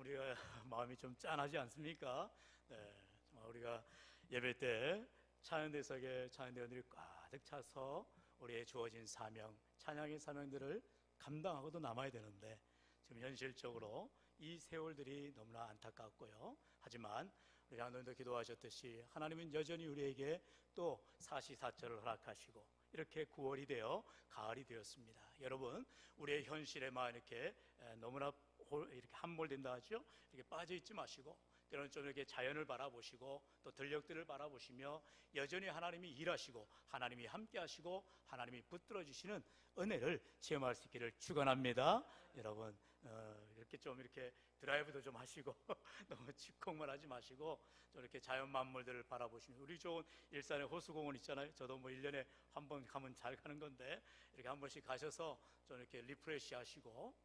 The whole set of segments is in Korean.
우리가 마음이 좀 짠하지 않습니까? 네, 정말 우리가 예배 때 찬양대석에 찬양대원들이 가득 차서 우리의 주어진 사명, 찬양의 사명들을 감당하고도 남아야 되는데 지금 현실적으로 이 세월들이 너무나 안타깝고요. 하지만 우리 장로님도 기도하셨듯이 하나님은 여전히 우리에게 또 사시사철을 허락하시고 이렇게 9월이 되어 가을이 되었습니다. 여러분, 우리의 현실에만 이렇게 너무나 이렇게 함몰된다 하죠. 이렇게 빠져 있지 마시고 때로는 좀 이렇게 자연을 바라보시고 또 들녘들을 바라보시며 여전히 하나님이 일하시고 하나님이 함께 하시고 하나님이 붙들어 주시는 은혜를 체험할 수 있기를 축원합니다. 여러분, 이렇게 좀 이렇게 드라이브도 좀 하시고 너무 집콕만 하지 마시고 좀 이렇게 자연 만물들을 바라보시면, 우리 좋은 일산에 호수공원 있잖아요. 저도 뭐 1년에 한 번 가면 잘 가는 건데 이렇게 한 번씩 가셔서 좀 이렇게 리프레시 하시고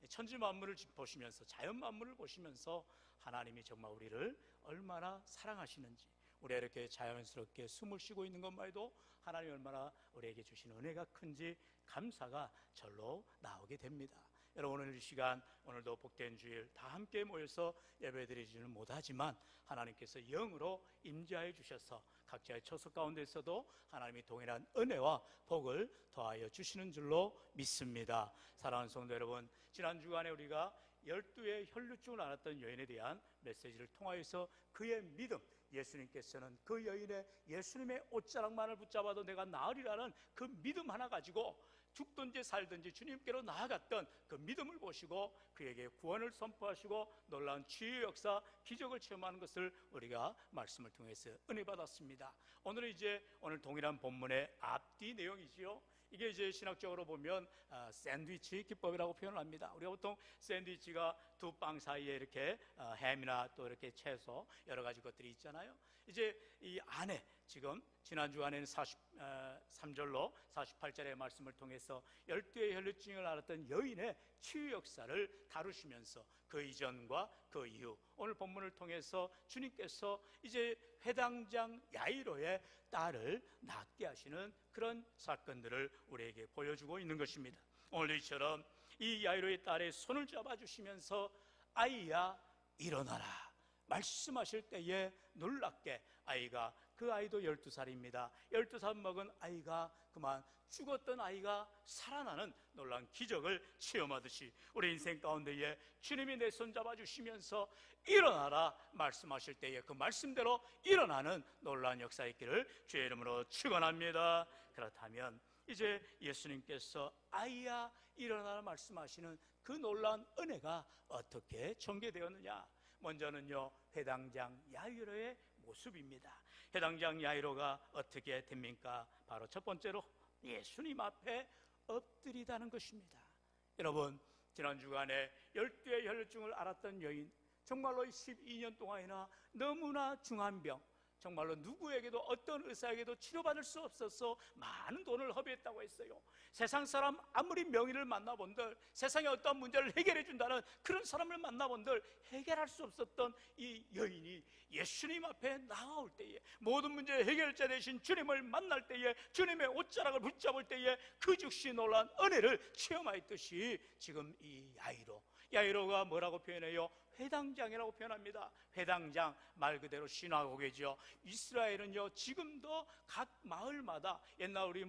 천지 만물을 보시면서 자연 만물을 보시면서 하나님이 정말 우리를 얼마나 사랑하시는지, 우리가 이렇게 자연스럽게 숨을 쉬고 있는 것만 해도 하나님이 얼마나 우리에게 주신 은혜가 큰지 감사가 절로 나오게 됩니다. 여러분, 오늘 이 시간, 오늘도 복된 주일 다 함께 모여서 예배드리지는 못하지만 하나님께서 영으로 임재하여 주셔서 각자의 처소 가운데서도 하나님이 동일한 은혜와 복을 더하여 주시는 줄로 믿습니다. 사랑하는 성도 여러분, 지난 주간에 우리가 12의 혈루증을 앓았던 여인에 대한 메시지를 통하여서 그의 믿음, 예수님께서는 그 여인의 예수님의 옷자락만을 붙잡아도 내가 나으리라는 그 믿음 하나 가지고 죽든지 살든지 주님께로 나아갔던 그 믿음을 보시고 그에게 구원을 선포하시고 놀라운 치유의 역사, 기적을 체험하는 것을 우리가 말씀을 통해서 은혜 받았습니다. 오늘은 이제 오늘 동일한 본문의 앞뒤 내용이지요. 이게 이제 신학적으로 보면 샌드위치 기법이라고 표현을 합니다. 우리가 보통 샌드위치가 두 빵 사이에 이렇게 햄이나 또 이렇게 채소 여러 가지 것들이 있잖아요. 이제 이 안에 지금 지난 주간에는 43절로 48절의 말씀을 통해서 12의 혈루증을 앓았던 여인의 치유 역사를 다루시면서 그 이전과 그 이후, 오늘 본문을 통해서 주님께서 이제 회당장 야이로의 딸을 낫게 하시는 그런 사건들을 우리에게 보여주고 있는 것입니다. 오늘 이처럼 이 야이로의 딸의 손을 잡아주시면서 아이야 일어나라 말씀하실 때에 놀랍게 아이가, 그 아이도 12살입니다 12살 먹은 아이가, 그만 죽었던 아이가 살아나는 놀라운 기적을 체험하듯이 우리 인생 가운데에 주님이 내 손 잡아주시면서 일어나라 말씀하실 때에 그 말씀대로 일어나는 놀라운 역사의 길을 주의 이름으로 축원합니다. 그렇다면 이제 예수님께서 아이야 일어나라 말씀하시는 그 놀라운 은혜가 어떻게 전개되었느냐? 먼저는요, 회당장 야이로의 모습입니다. 회당장 야이로가 어떻게 됩니까? 바로 첫 번째로 예수님 앞에 엎드리다는 것입니다. 여러분, 지난 주간에 12의 혈루증을 앓았던 여인, 정말로 12년 동안이나 너무나 중한 병, 정말로 누구에게도 어떤 의사에게도 치료받을 수 없어서 많은 돈을 허비했다고 했어요. 세상 사람 아무리 명의를 만나본들, 세상의 어떤 문제를 해결해 준다는 그런 사람을 만나본들 해결할 수 없었던 이 여인이 예수님 앞에 나올 때에, 모든 문제의 해결자 되신 주님을 만날 때에, 주님의 옷자락을 붙잡을 때에 그 즉시 놀란 은혜를 체험하였듯이 지금 이 야이로가 뭐라고 표현해요? 회당장이라고 표현합니다. 회당장, 말 그대로 시나고게죠. 이스라엘은요 지금도 각 마을마다, 옛날 우리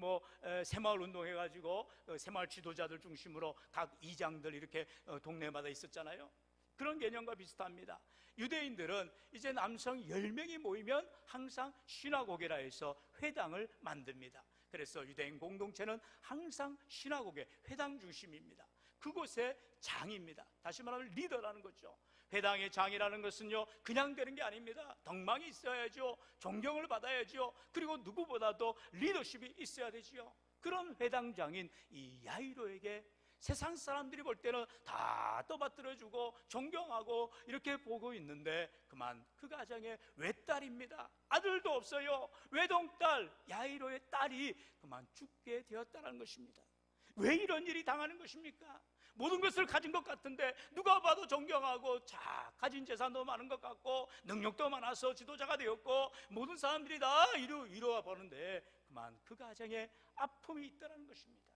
새마을 운동 해가지고 새마을 지도자들 중심으로 각 이장들 이렇게 동네마다 있었잖아요. 그런 개념과 비슷합니다. 유대인들은 이제 남성 10명이 모이면 항상 시나고게라 해서 회당을 만듭니다. 그래서 유대인 공동체는 항상 시나고게, 회당 중심입니다. 그곳의 장입니다. 다시 말하면 리더라는 거죠. 회당의 장이라는 것은요 그냥 되는 게 아닙니다. 덕망이 있어야죠. 존경을 받아야죠. 그리고 누구보다도 리더십이 있어야 되죠. 그런 회당장인 이 야이로에게 세상 사람들이 볼 때는 다 떠받들어주고 존경하고 이렇게 보고 있는데, 그만 그 가정의 외딸입니다. 아들도 없어요. 외동딸 야이로의 딸이 그만 죽게 되었다는 것입니다. 왜 이런 일이 당하는 것입니까? 모든 것을 가진 것 같은데, 누가 봐도 존경하고 가진 재산도 많은 것 같고 능력도 많아서 지도자가 되었고 모든 사람들이 다 이루어 보는데 그만 그 가정에 아픔이 있다는 것입니다.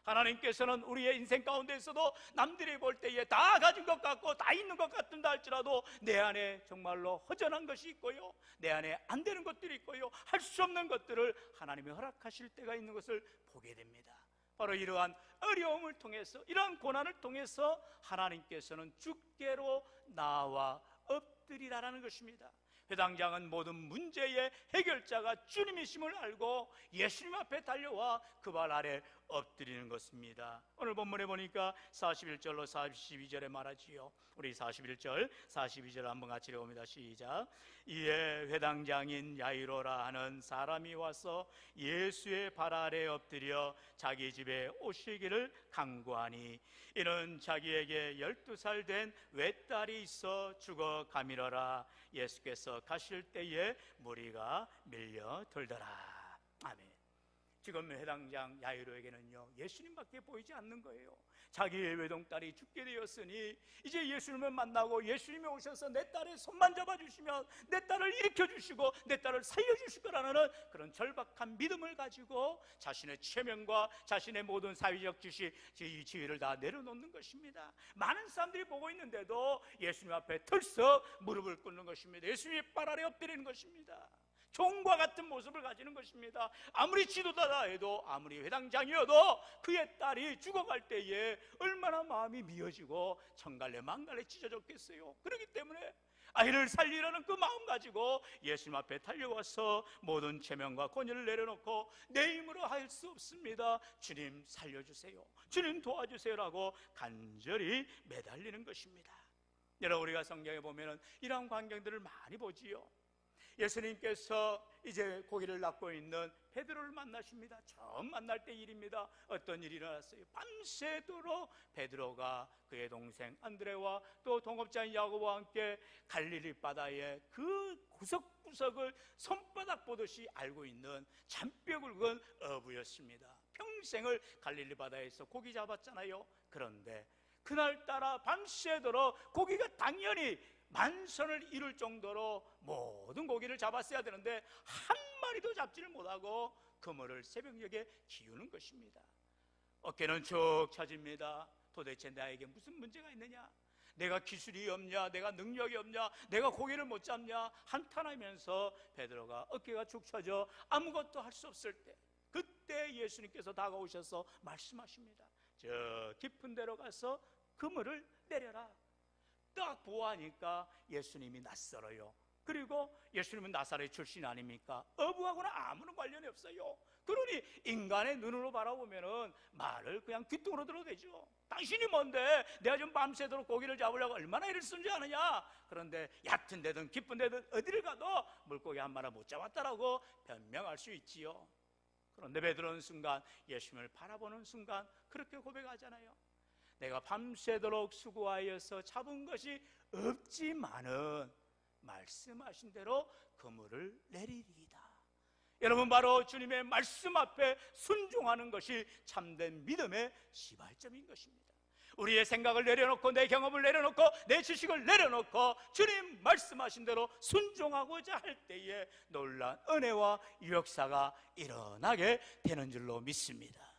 하나님께서는 우리의 인생 가운데에서도 남들이 볼 때에 다 가진 것 같고 다 있는 것 같은다 할지라도 내 안에 정말로 허전한 것이 있고요, 내 안에 안 되는 것들이 있고요, 할 수 없는 것들을 하나님이 허락하실 때가 있는 것을 보게 됩니다. 바로 이러한 어려움을 통해서, 이러한 고난을 통해서 하나님께서는 주께로 나와 엎드리라라는 것입니다. 회당장은 모든 문제의 해결자가 주님이심을 알고 예수님 앞에 달려와 그 발 아래 엎드리는 것입니다. 오늘 본문에 보니까 41절로 42절에 말하지요. 우리 41절, 42절 한번 같이 읽어봅니다. 시작. 이에 회당장인 야이로라 하는 사람이 와서 예수의 발 아래 엎드려 자기 집에 오시기를 간구하니, 이는 자기에게 12살 된 외딸이 있어 죽어가미러라. 예수께서 가실 때에 무리가 밀려들더라. 아멘. 지금 회당장 야이로에게는요, 예수님밖에 보이지 않는 거예요. 자기의 외동딸이 죽게 되었으니 이제 예수님을 만나고 예수님이 오셔서 내 딸의 손만 잡아주시면 내 딸을 일으켜주시고 내 딸을 살려주실 거라는 그런 절박한 믿음을 가지고 자신의 체면과 자신의 모든 사회적 지위를 다 내려놓는 것입니다. 많은 사람들이 보고 있는데도 예수님 앞에 털썩 무릎을 꿇는 것입니다. 예수님의 발 아래 엎드리는 것입니다. 종과 같은 모습을 가지는 것입니다. 아무리 지도자다 해도, 아무리 회당장이어도 그의 딸이 죽어갈 때에 얼마나 마음이 미어지고 천갈래 만갈래 찢어졌겠어요. 그렇기 때문에 아이를 살리라는 그 마음 가지고 예수님 앞에 달려와서 모든 체면과 권위를 내려놓고 내 힘으로 할 수 없습니다, 주님 살려주세요, 주님 도와주세요라고 간절히 매달리는 것입니다. 여러분, 우리가 성경에 보면 이러한 광경들을 많이 보지요. 예수님께서 이제 고기를 낚고 있는 베드로를 만나십니다. 처음 만날 때 일입니다. 어떤 일이 일어났어요? 밤새도록 베드로가 그의 동생 안드레와 또 동업자인 야고보와 함께 갈릴리 바다의 그 구석구석을 손바닥 보듯이 알고 있는 잔뼈 굵은 어부였습니다. 평생을 갈릴리 바다에서 고기 잡았잖아요. 그런데 그날따라 밤새도록 고기가 당연히 만선을 이룰 정도로 모든 고기를 잡았어야 되는데 한 마리도 잡지를 못하고 그물을 새벽녘에 기우는 것입니다. 어깨는 쭉 처집니다. 도대체 나에게 무슨 문제가 있느냐? 내가 기술이 없냐? 내가 능력이 없냐? 내가 고기를 못 잡냐? 한탄하면서 베드로가 어깨가 축 처져 아무것도 할 수 없을 때, 그때 예수님께서 다가오셔서 말씀하십니다. 저 깊은 데로 가서 그물을 내려라. 딱 보아하니까 예수님이 낯설어요. 그리고 예수님은 나사렛 출신 아닙니까? 어부하고는 아무런 관련이 없어요. 그러니 인간의 눈으로 바라보면은 말을 그냥 귀뚱으로 들어도 되죠. 당신이 뭔데 내가 좀 밤새도록 고기를 잡으려고 얼마나 일을 쓴 줄 아느냐? 그런데 얕은 데든 깊은 데든 어디를 가도 물고기 한 마리 못 잡았다라고 변명할 수 있지요. 그런데 베드로는 순간, 예수님을 바라보는 순간 그렇게 고백하잖아요. 내가 밤새도록 수고하여서 잡은 것이 없지만은 말씀하신 대로 그물을 내리리이다. 여러분, 바로 주님의 말씀 앞에 순종하는 것이 참된 믿음의 시발점인 것입니다. 우리의 생각을 내려놓고 내 경험을 내려놓고 내 지식을 내려놓고 주님 말씀하신 대로 순종하고자 할 때에 놀라운 은혜와 역사가 일어나게 되는 줄로 믿습니다.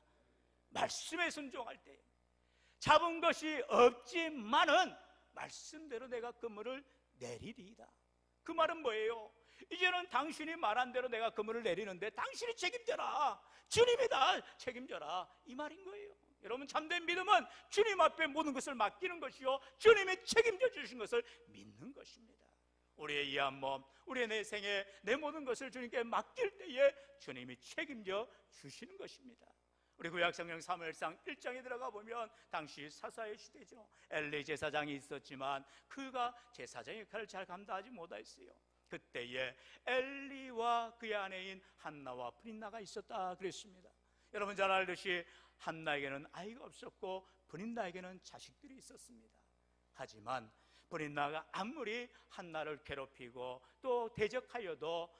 말씀에 순종할 때 잡은 것이 없지만은 말씀대로 내가 그물을 내리리이다. 그 말은 뭐예요? 이제는 당신이 말한 대로 내가 그물을 내리는데 당신이 책임져라, 주님이 다 책임져라, 이 말인 거예요. 여러분, 참된 믿음은 주님 앞에 모든 것을 맡기는 것이요, 주님이 책임져 주신 것을 믿는 것입니다. 우리의 이 한 몸, 우리의 내 생에 내 모든 것을 주님께 맡길 때에 주님이 책임져 주시는 것입니다. 우리 구약성경 사무엘상 1장에 들어가 보면 당시 사사의 시대죠. 엘리 제사장이 있었지만 그가 제사장의 역할을 잘 감당하지 못했어요. 그때에 엘리와 그의 아내인 한나와 브린나가 있었다 그랬습니다. 여러분 잘 알듯이 한나에게는 아이가 없었고 브린나에게는 자식들이 있었습니다. 하지만 브린나가 아무리 한나를 괴롭히고 또 대적하여도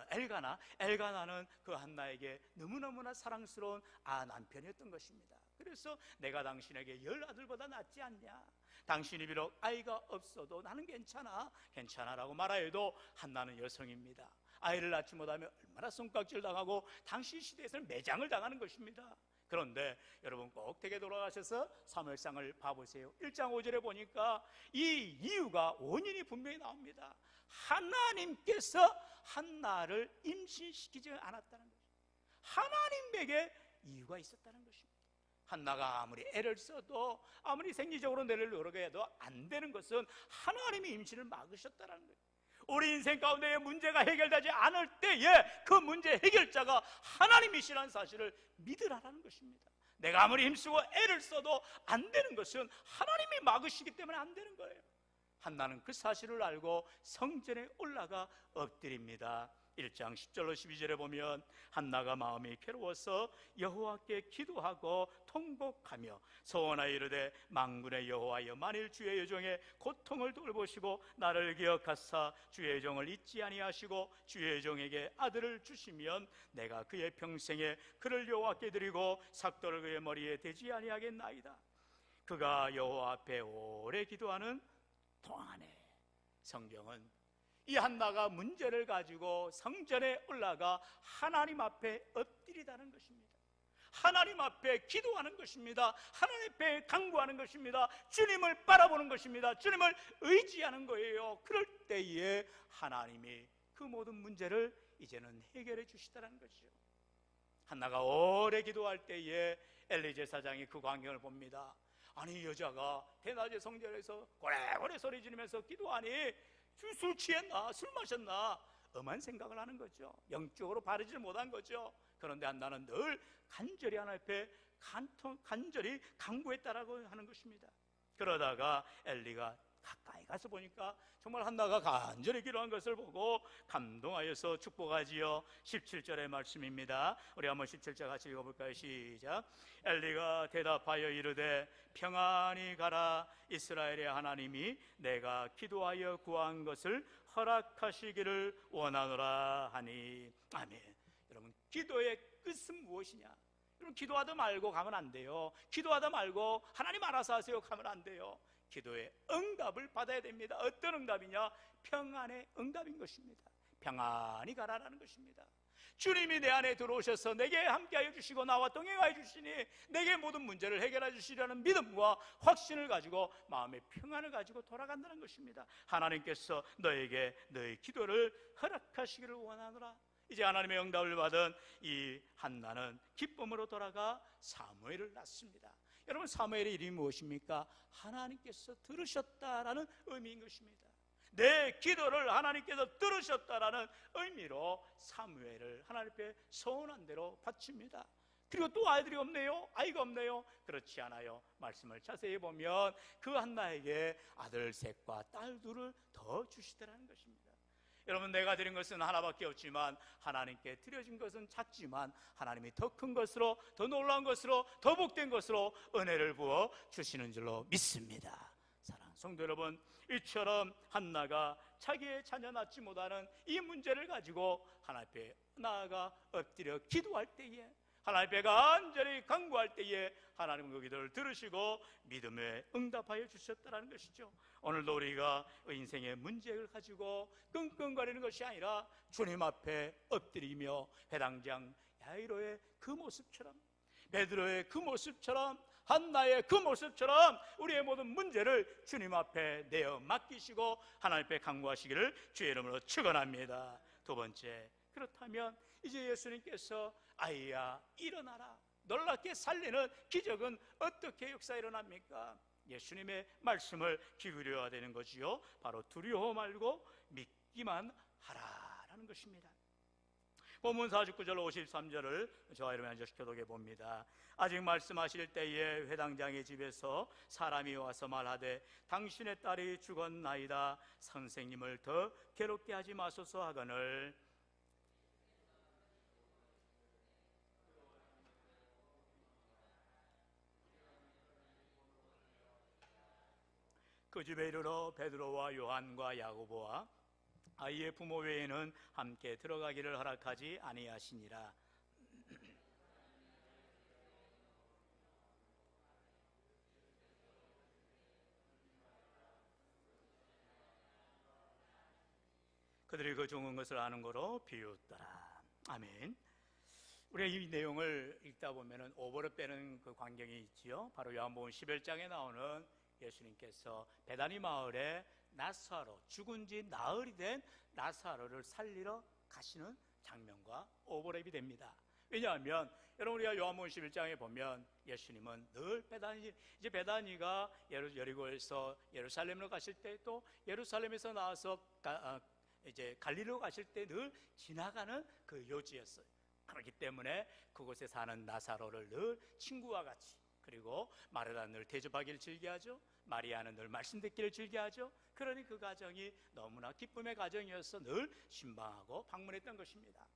엘가나는 그 한나에게 너무너무나 사랑스러운 남편이었던 것입니다. 그래서 내가 당신에게 10아들보다 낫지 않냐? 당신이 비록 아이가 없어도 나는 괜찮아라고 말하여도 한나는 여성입니다. 아이를 낳지 못하면 얼마나 손깍질 당하고 당시 시대에서는 매장을 당하는 것입니다. 그런데 여러분 꼭 댁에 돌아가셔서 사무엘상을 봐보세요. 1장 5절에 보니까 이 이유가 원인이 분명히 나옵니다. 하나님께서 한나를 임신시키지 않았다는 것입니다. 하나님에게 이유가 있었다는 것입니다. 한나가 아무리 애를 써도 아무리 생리적으로 내를 노력해도 안 되는 것은 하나님이 임신을 막으셨다는 거예요. 우리 인생 가운데의 문제가 해결되지 않을 때에 그 문제 해결자가 하나님이시라는 사실을 믿으라는 것입니다. 내가 아무리 힘쓰고 애를 써도 안 되는 것은 하나님이 막으시기 때문에 안 되는 거예요. 한나는 그 사실을 알고 성전에 올라가 엎드립니다. 1장 10절로 12절에 보면 한나가 마음이 괴로워서 여호와께 기도하고 통곡하며 소원하여 이르되 만군의 여호와여, 만일 주의 여종의 고통을 돌보시고 나를 기억하사 주의 여종을 잊지 아니하시고 주의 여종에게 아들을 주시면 내가 그의 평생에 그를 여호와께 드리고 삭도를 그의 머리에 대지 아니하겠나이다. 그가 여호와 앞에 오래 기도하는 동안에. 성경은 이 한나가 문제를 가지고 성전에 올라가 하나님 앞에 엎드리다는 것입니다. 하나님 앞에 기도하는 것입니다. 하나님 앞에 간구하는 것입니다. 주님을 바라보는 것입니다. 주님을 의지하는 거예요. 그럴 때에 하나님이 그 모든 문제를 이제는 해결해 주시다는 것이죠. 한나가 오래 기도할 때에 엘리 제사장이 그 광경을 봅니다. 아니, 여자가 대낮에 성전에서 고래고래 소리 지르면서 기도하니 술 취했나? 술 마셨나? 엄한 생각을 하는 거죠. 영적으로 바르지 못한 거죠. 그런데 한나는 늘 간절히 하나님 앞에 간절히 간구했다라고 하는 것입니다. 그러다가 엘리가 가까이 가서 보니까 정말 한나가 간절히 기도한 것을 보고 감동하여서 축복하지요. 17절의 말씀입니다. 우리 한번 17절 같이 읽어볼까요? 시작. 엘리가 대답하여 이르되 평안히 가라. 이스라엘의 하나님이 내가 기도하여 구한 것을 허락하시기를 원하노라 하니. 아멘. 여러분, 기도의 끝은 무엇이냐? 여러분, 기도하다 말고 가면 안 돼요. 기도하다 말고 하나님 알아서 하세요 가면 안 돼요. 기도의 응답을 받아야 됩니다. 어떤 응답이냐? 평안의 응답인 것입니다. 평안히 가라라는 것입니다. 주님이 내 안에 들어오셔서 내게 함께하여 주시고 나와 동행하여 주시니 내게 모든 문제를 해결해 주시려는 믿음과 확신을 가지고 마음의 평안을 가지고 돌아간다는 것입니다. 하나님께서 너에게 너의 기도를 허락하시기를 원하노라. 이제 하나님의 응답을 받은 이 한나는 기쁨으로 돌아가 사무엘을 낳습니다. 여러분, 사무엘의 이름이 무엇입니까? 하나님께서 들으셨다라는 의미인 것입니다. 내 기도를 하나님께서 들으셨다라는 의미로 사무엘을 하나님 앞에 서운한 대로 바칩니다. 그리고 또 아이들이 없네요? 아이가 없네요? 그렇지 않아요. 말씀을 자세히 보면 그 한나에게 아들 셋과 딸 둘을 더 주시더라는 것입니다. 여러분, 내가 드린 것은 하나밖에 없지만 하나님께 드려진 것은 작지만 하나님이 더 큰 것으로, 더 놀라운 것으로, 더 복된 것으로 은혜를 부어 주시는 줄로 믿습니다. 사랑하는 성도 여러분, 이처럼 한나가 자기의 자녀 낳지 못하는 이 문제를 가지고 하나님 앞에 나아가 엎드려 기도할 때에, 하나님 앞에 간절히 간구할 때에 하나님은 그 기도를 들으시고 믿음에 응답하여 주셨다는 것이죠. 오늘도 우리가 인생의 문제를 가지고 끙끙거리는 것이 아니라 주님 앞에 엎드리며 회당장 야이로의 그 모습처럼, 베드로의 그 모습처럼, 한나의 그 모습처럼 우리의 모든 문제를 주님 앞에 내어 맡기시고 하나님 앞에 간구하시기를 주의 이름으로 축원합니다. 두 번째, 그렇다면 이제 예수님께서 아이야 일어나라, 놀랍게 살리는 기적은 어떻게 역사에 일어납니까? 예수님의 말씀을 기울여야 되는 거지요. 바로 두려워 말고 믿기만 하라라는 것입니다. 본문 49절 53절을 저와 여러분 앉아 교독해 봅니다. 아직 말씀하실 때에 회당장의 집에서 사람이 와서 말하되 당신의 딸이 죽었나이다. 선생님을 더 괴롭게 하지 마소서 하거늘 그 집에 이르러 베드로와 요한과 야고보와 아이의 부모 외에는 함께 들어가기를 허락하지 아니하시니라. 그들이 그 죽은 것을 아는 거로 비웃더라. 아멘. 우리가 이 내용을 읽다 보면은 오버를 빼는 그 광경이 있지요. 바로 요한복음 11장에 나오는 예수님께서 베다니 마을에 나사로, 죽은 지 나흘이 된 나사로를 살리러 가시는 장면과 오버랩이 됩니다. 왜냐하면 여러분, 우리가 요한복음 11장에 보면 예수님은 늘 이제 베다니가 여리고에서 예루살렘으로 가실 때, 또 예루살렘에서 나와서 이제 갈릴리로 가실 때 늘 지나가는 그 요지였어요. 그렇기 때문에 그곳에 사는 나사로를 늘 친구와 같이, 그리고 마르다는 늘 대접하기를 즐겨하죠. 마리아는 늘 말씀 듣기를 즐겨하죠. 그러니 그 가정이 너무나 기쁨의 가정이어서 늘 신방하고 방문했던 것입니다.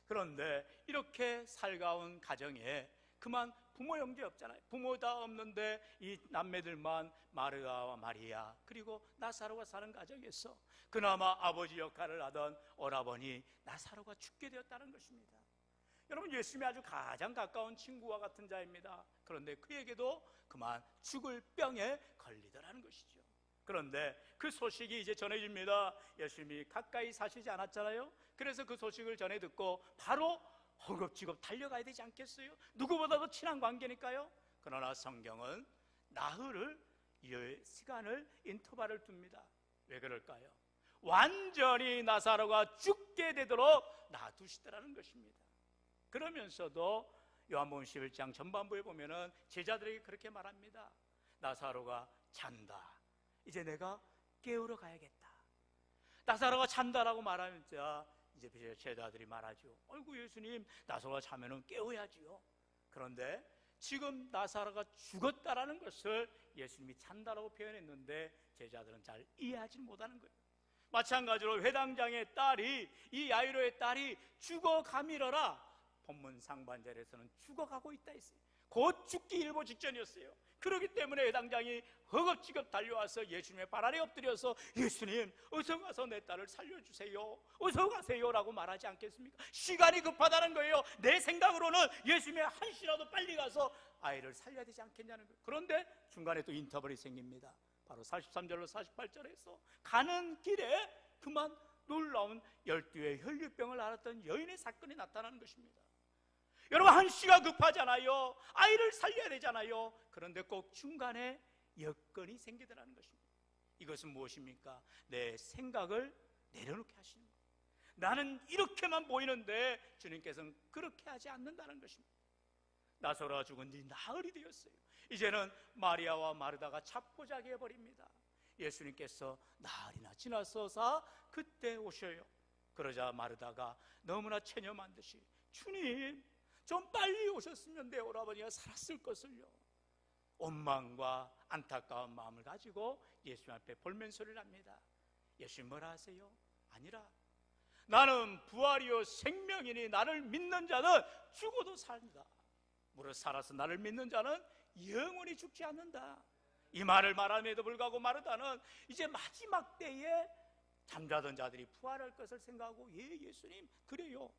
그런데 이렇게 살가운 가정에 그만 부모 형제 없잖아요. 부모 다 없는데 이 남매들만, 마르다와 마리아 그리고 나사로가 사는 가정에서 그나마 아버지 역할을 하던 오라버니 나사로가 죽게 되었다는 것입니다. 여러분, 예수님이 아주 가장 가까운 친구와 같은 자입니다. 그런데 그에게도 그만 죽을 병에 걸리더라는 것이죠. 그런데 그 소식이 이제 전해집니다. 예수님이 가까이 사시지 않았잖아요. 그래서 그 소식을 전해 듣고 바로 허겁지겁 달려가야 되지 않겠어요? 누구보다도 친한 관계니까요. 그러나 성경은 나흘을, 시간을, 인터벌을 둡니다. 왜 그럴까요? 완전히 나사로가 죽게 되도록 놔두시더라는 것입니다. 그러면서도 요한복음 11장 전반부에 보면은 제자들에게 그렇게 말합니다. 나사로가 잔다. 이제 내가 깨우러 가야겠다. 나사로가 잔다라고 말하면서 이제 제자들이 말하죠. 아이고, 예수님, 나사로가 자면은 깨워야지요. 그런데 지금 나사로가 죽었다라는 것을 예수님이 잔다라고 표현했는데 제자들은 잘 이해하지 못하는 거예요. 마찬가지로 회당장의 딸이, 이 야이로의 딸이 죽어가미러라. 본문 상반절에서는 죽어가고 있다 했어요. 곧 죽기 일보 직전이었어요. 그렇기 때문에 회당장이 허겁지겁 달려와서 예수님의 발 아래 엎드려서 예수님, 어서 가서 내 딸을 살려주세요, 어서 가세요라고 말하지 않겠습니까? 시간이 급하다는 거예요. 내 생각으로는 예수님의 한시라도 빨리 가서 아이를 살려야 되지 않겠냐는 거예요. 그런데 중간에 또 인터벌이 생깁니다. 바로 43절로 48절에서 가는 길에 그만 놀라운 12의 혈류병을 앓았던 여인의 사건이 나타나는 것입니다. 여러분, 한시가 급하잖아요. 아이를 살려야 되잖아요. 그런데 꼭 중간에 여건이 생기더라는 것입니다. 이것은 무엇입니까? 내 생각을 내려놓게 하시는 거예요. 나는 이렇게만 보이는데 주님께서는 그렇게 하지 않는다는 것입니다. 나사로가 죽은 지 나흘이 되었어요. 이제는 마리아와 마르다가 잡고자기 해버립니다. 예수님께서 나흘이나 지나서서 그때 오셔요. 그러자 마르다가 너무나 체념한 듯이, 주님, 좀 빨리 오셨으면 내 오라버니가 살았을 것을요. 원망과 안타까운 마음을 가지고 예수님 앞에 볼멘소리를 합니다. 예수님 뭐라 하세요? 아니라 나는 부활이요 생명이니 나를 믿는 자는 죽어도 산다. 무릇 살아서 나를 믿는 자는 영원히 죽지 않는다. 이 말을 말함에도 불구하고 마르다는 이제 마지막 때에 잠자던 자들이 부활할 것을 생각하고, 예, 예수님, 그래요.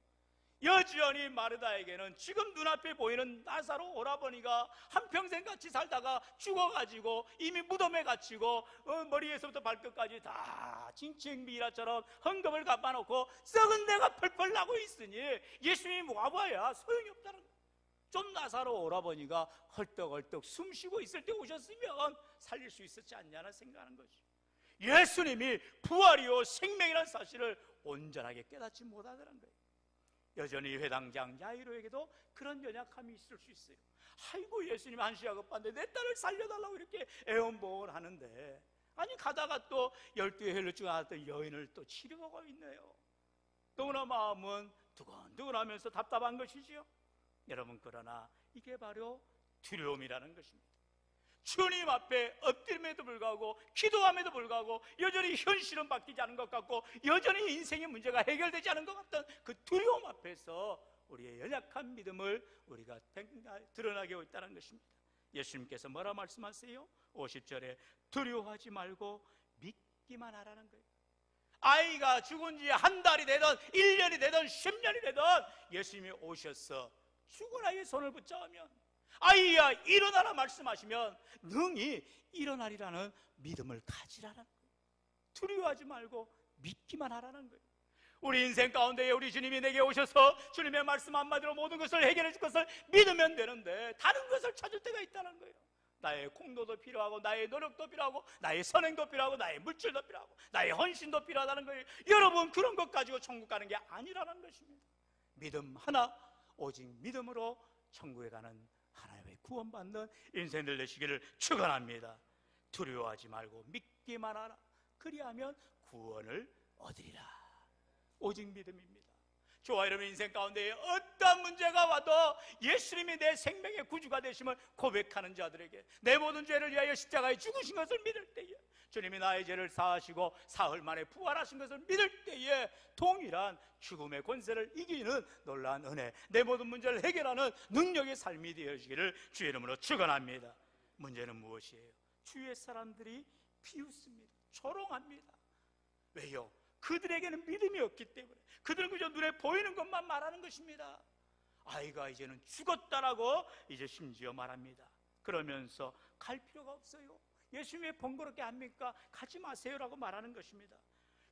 여전히 마르다에게는 지금 눈앞에 보이는 나사로 오라버니가 한평생 같이 살다가 죽어가지고 이미 무덤에 갇히고 머리에서부터 발끝까지 다 징징 미라처럼 헝겊을 감아놓고 썩은 데가 펄펄 나고 있으니 예수님이 와봐야 소용이 없다는 거예요. 좀 나사로 오라버니가 헐떡헐떡 숨쉬고 있을 때 오셨으면 살릴 수 있었지 않냐는 생각하는 거죠. 예수님이 부활이요 생명이라는 사실을 온전하게 깨닫지 못하더라는 거예요. 여전히 회당장 야이로에게도 그런 연약함이 있을 수 있어요. 아이고, 예수님 한시가 급한데 내 딸을 살려달라고 이렇게 애원봉을 하는데, 아니 가다가 또 12의 혈류증 앓았던 여인을 또 치료하고 있네요. 너무나 마음은 두근두근하면서 답답한 것이지요. 여러분, 그러나 이게 바로 두려움이라는 것입니다. 주님 앞에 엎드림에도 불구하고 기도함에도 불구하고 여전히 현실은 바뀌지 않은 것 같고 여전히 인생의 문제가 해결되지 않은 것 같던 그 두려움 앞에서 우리의 연약한 믿음을 우리가 드러나게 하고 있다는 것입니다. 예수님께서 뭐라 말씀하세요? 50절에 두려워하지 말고 믿기만 하라는 거예요. 아이가 죽은 지 한 달이 되든 1년이 되든 10년이 되든 예수님이 오셔서 죽은 아이의 손을 붙잡으면, 아이야 일어나라 말씀하시면 능히 일어나리라는 믿음을 가지라는 거예요. 두려워하지 말고 믿기만 하라는 거예요. 우리 인생 가운데에 우리 주님이 내게 오셔서 주님의 말씀 한마디로 모든 것을 해결해 줄 것을 믿으면 되는데 다른 것을 찾을 때가 있다는 거예요. 나의 공로도 필요하고 나의 노력도 필요하고 나의 선행도 필요하고 나의 물질도 필요하고 나의 헌신도 필요하다는 거예요. 여러분, 그런 것 가지고 천국 가는 게 아니라는 것입니다. 믿음 하나, 오직 믿음으로 천국에 가는 하나님의 구원받는 인생들 되시기를 축원합니다. 두려워하지 말고 믿기만 하라. 그리하면 구원을 얻으리라. 오직 믿음입니다. 저와 여러분 인생 가운데 어떤 문제가 와도 예수님이 내 생명의 구주가 되심을 고백하는 자들에게 내 모든 죄를 위하여 십자가에 죽으신 것을 믿을 때에, 주님이 나의 죄를 사하시고 사흘 만에 부활하신 것을 믿을 때에 동일한 죽음의 권세를 이기는 놀라운 은혜, 내 모든 문제를 해결하는 능력의 삶이 되어지기를 주의 이름으로 축원합니다. 문제는 무엇이에요? 주위의 사람들이 비웃습니다. 조롱합니다. 왜요? 그들에게는 믿음이 없기 때문에 그들은 그저 눈에 보이는 것만 말하는 것입니다. 아이가 이제는 죽었다라고 이제 심지어 말합니다. 그러면서 갈 필요가 없어요. 예수님 왜 번거롭게 합니까? 가지 마세요라고 말하는 것입니다.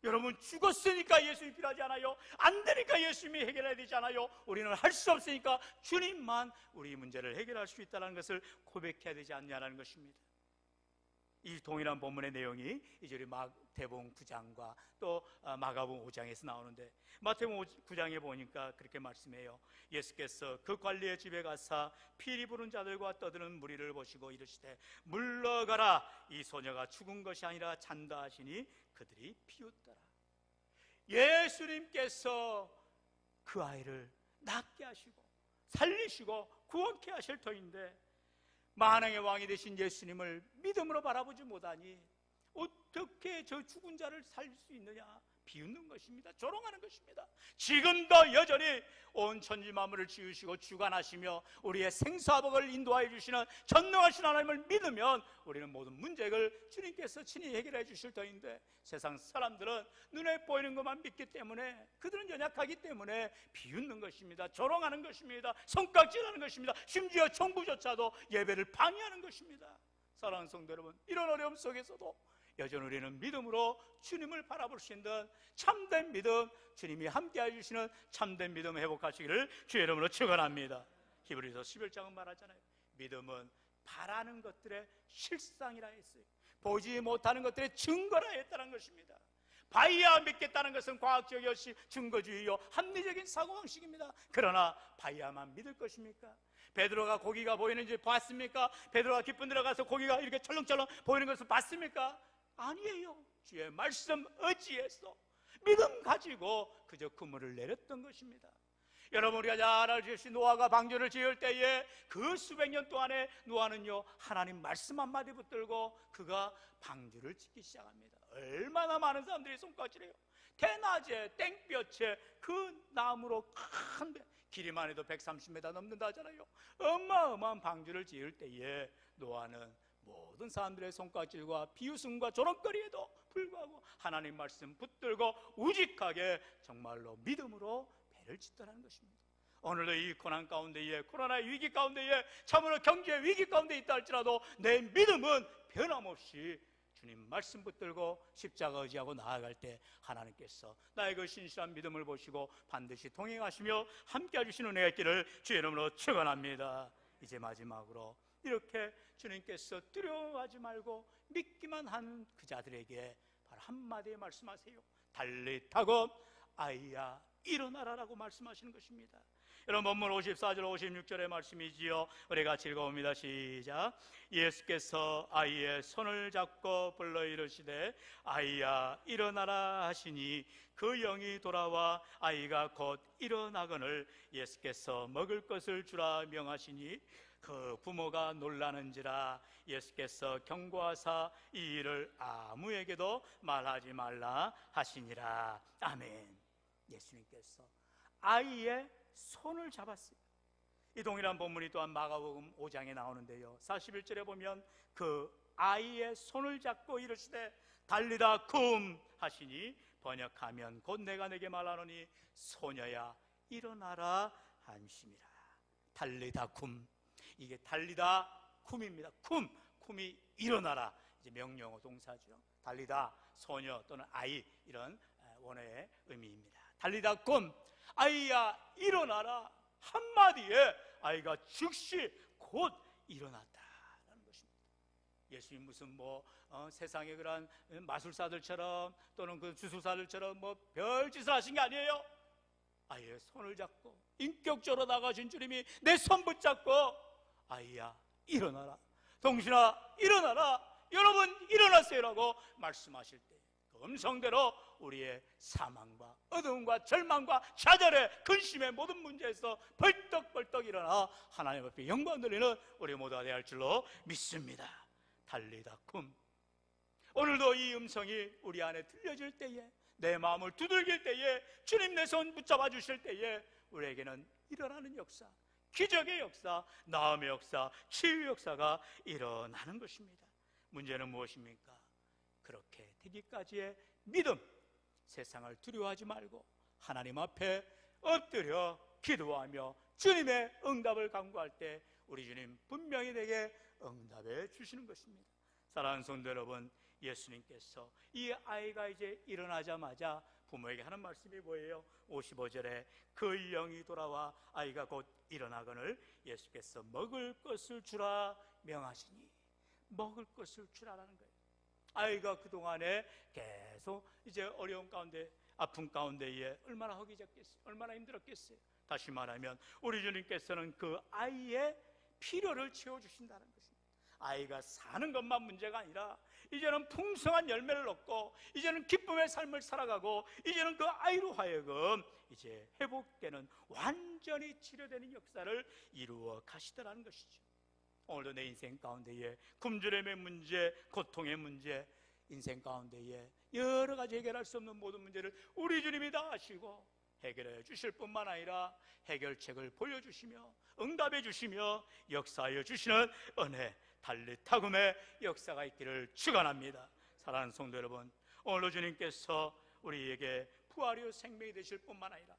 여러분, 죽었으니까 예수님이 필요하지 않아요. 안 되니까 예수님이 해결해야 되지 않아요. 우리는 할 수 없으니까 주님만 우리 문제를 해결할 수 있다는 것을 고백해야 되지 않냐는 것입니다. 이 동일한 본문의 내용이 이제 우리 마태복음 9장과 또 마가복음 5장에서 나오는데, 마태복음 9장에 보니까 그렇게 말씀해요. 예수께서 그 관리의 집에 가사 피리 부는 자들과 떠드는 무리를 보시고 이르시되 물러가라, 이 소녀가 죽은 것이 아니라 잔다 하시니 그들이 비웃더라. 예수님께서 그 아이를 낫게 하시고 살리시고 구원케 하실 터인데 만왕의 왕이 되신 예수님을 믿음으로 바라보지 못하니 어떻게 저 죽은 자를 살릴 수 있느냐? 비웃는 것입니다. 조롱하는 것입니다. 지금도 여전히 온 천지 만물을 지으시고 주관하시며 우리의 생사복을 인도하여 주시는 전능하신 하나님을 믿으면 우리는 모든 문제를 주님께서 친히 해결해 주실 터인데, 세상 사람들은 눈에 보이는 것만 믿기 때문에, 그들은 연약하기 때문에 비웃는 것입니다. 조롱하는 것입니다. 손깍질하는 것입니다. 심지어 정부조차도 예배를 방해하는 것입니다. 사랑하는 성도 여러분, 이런 어려움 속에서도 여전히 우리는 믿음으로 주님을 바라볼 수 있는 참된 믿음, 주님이 함께 해주시는 참된 믿음 회복하시기를 주의 이름으로 축원합니다. 히브리서 11장은 말하잖아요. 믿음은 바라는 것들의 실상이라 했어요. 보지 못하는 것들의 증거라 했다는 것입니다. 봐야 믿겠다는 것은 과학적이요 증거주의요 합리적인 사고방식입니다. 그러나 봐야만 믿을 것입니까? 베드로가 고기가 보이는지 봤습니까? 베드로가 깊은 데 들어가서 고기가 이렇게 철렁철렁 보이는 것을 봤습니까? 아니에요. 주의 말씀 의지해서 믿음 가지고 그저 그물을 내렸던 것입니다. 여러분, 우리가 잘 알듯이 노아가 방주를 지을 때에 그 수백 년 동안에 노아는요 하나님 말씀 한마디 붙들고 그가 방주를 짓기 시작합니다. 얼마나 많은 사람들이 손가락질해요. 대낮에 땡볕에 그 나무로 큰 길이만 해도 130m 넘는다 하잖아요. 어마어마한 방주를 지을 때에 노아는 모든 사람들의 손가락질과 비웃음과 조롱거리에도 불구하고 하나님 말씀 붙들고 우직하게 정말로 믿음으로 배를 짓더라는 것입니다. 오늘도 이 고난 가운데에, 코로나의 위기 가운데에, 참으로 경제의 위기 가운데 있다 할지라도 내 믿음은 변함없이 주님 말씀 붙들고 십자가 의지하고 나아갈 때 하나님께서 나의 그 신실한 믿음을 보시고 반드시 동행하시며 함께 해주시는 은혜가 있기를 주의 이름으로 축원합니다. 이제 마지막으로 이렇게 주님께서 두려워하지 말고 믿기만 하는 그 자들에게 바로 한마디에 말씀하세요. 달리타고 아이야 일어나라라고 말씀하시는 것입니다. 여러분, 본문 54절 56절의 말씀이지요. 우리 같이 읽어봅니다. 시작. 예수께서 아이의 손을 잡고 불러 이르시되 아이야 일어나라 하시니 그 영이 돌아와 아이가 곧 일어나거늘 예수께서 먹을 것을 주라 명하시니 그 부모가 놀라는지라. 예수께서 경고하사 이 일을 아무에게도 말하지 말라 하시니라. 아멘. 예수님께서 아이의 손을 잡았어요. 이 동일한 본문이 또한 마가복음 5장에 나오는데요, 41절에 보면 그 아이의 손을 잡고 이르시되 달리다 쿰 하시니 번역하면 곧 내가 내게 말하노니 소녀야 일어나라 하심이라. 달리다 쿰, 이게 달리다 쿰입니다. 쿰이 일어나라, 이제 명령어 동사죠. 달리다 소녀 또는 아이, 이런 원어의 의미입니다. 달리다 굼, 아이야 일어나라 한마디에 아이가 즉시 곧 일어났다라는 것입니다. 예수님 무슨 세상의 그런 마술사들처럼 또는 그 주술사들처럼 별짓을 하신 게 아니에요. 아이의 손을 잡고 인격적으로 나가신 주님이 내 손 붙잡고 아이야 일어나라, 동신아 일어나라, 여러분 일어나세요라고 말씀하실 때 그 음성대로 우리의 사망과 어두움과 절망과 좌절의 근심의 모든 문제에서 벌떡벌떡 일어나 하나님 앞에 영광 돌리는 우리 모두가 되어야 할 줄로 믿습니다. 달리다 굼. 오늘도 이 음성이 우리 안에 들려질 때에, 내 마음을 두들길 때에, 주님 내 손 붙잡아 주실 때에 우리에게는 일어나는 역사, 기적의 역사, 나음의 역사, 치유의 역사가 일어나는 것입니다. 문제는 무엇입니까? 그렇게 되기까지의 믿음, 세상을 두려워하지 말고 하나님 앞에 엎드려 기도하며 주님의 응답을 간구할 때 우리 주님 분명히 내게 응답해 주시는 것입니다. 사랑하는 성도 여러분, 예수님께서 이 아이가 이제 일어나자마자 부모에게 하는 말씀이 뭐예요? 55절에 그 영이 돌아와 아이가 곧 일어나거늘 예수께서 먹을 것을 주라 명하시니, 먹을 것을 주라라는 거예요. 아이가 그동안에 계속 이제 어려운 가운데, 아픔 가운데에 얼마나 허기졌겠어요? 얼마나 힘들었겠어요? 다시 말하면 우리 주님께서는 그 아이의 필요를 채워주신다는 것입니다. 아이가 사는 것만 문제가 아니라 이제는 풍성한 열매를 얻고 이제는 기쁨의 삶을 살아가고 이제는 그 아이로 하여금 이제 회복되는, 완전히 치료되는 역사를 이루어 가시더라는 것이죠. 오늘도 내 인생 가운데에 굶주림의 문제, 고통의 문제, 인생 가운데에 여러 가지 해결할 수 없는 모든 문제를 우리 주님이 다 아시고 해결해 주실 뿐만 아니라 해결책을 보여주시며 응답해 주시며 역사하여 주시는 은혜, 달리타굼의 역사가 있기를 축원합니다. 사랑하는 성도 여러분, 오늘도 주님께서 우리에게 부활이요 생명이 되실 뿐만 아니라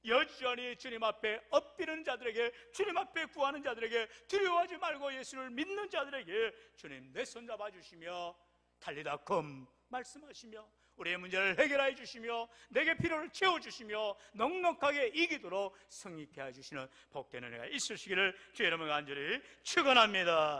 여전히 주님 앞에 엎드리는 자들에게, 주님 앞에 구하는 자들에게, 두려워하지 말고 예수를 믿는 자들에게 주님 내 손 잡아주시며 달리다 굼 말씀하시며 우리의 문제를 해결해 주시며 내게 필요를 채워주시며 넉넉하게 이기도록 성립케 해주시는 복된 은혜가 있으시기를 주의 이름으로 간절히 축원합니다.